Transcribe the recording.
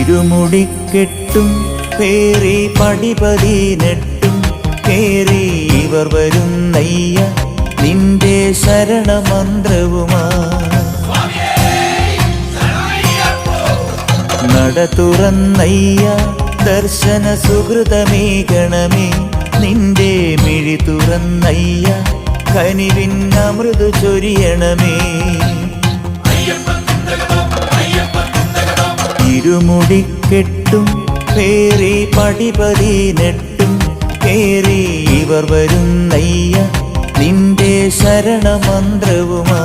ഇരുമുടിക്കെട്ടും പേറി പടിപതിനെട്ടും കേറി ഇവർ വരുന്നയ്യ നിന്റെ ശരണമന്ത്രവുമാ. നട തുറന്നയ്യ ദർശന സുഹൃതമേകണമേ നിന്റെ മിഴി തുറന്നയ്യ കനിവിൻ അമൃതു ചൊരിയണമേ. ഇരുമുടിക്കെട്ടും പേറി പടിപതിനെട്ടും കേറി ഇവർ വരുന്നയ്യ നിന്റെ ശരണമന്ത്രവുമാ.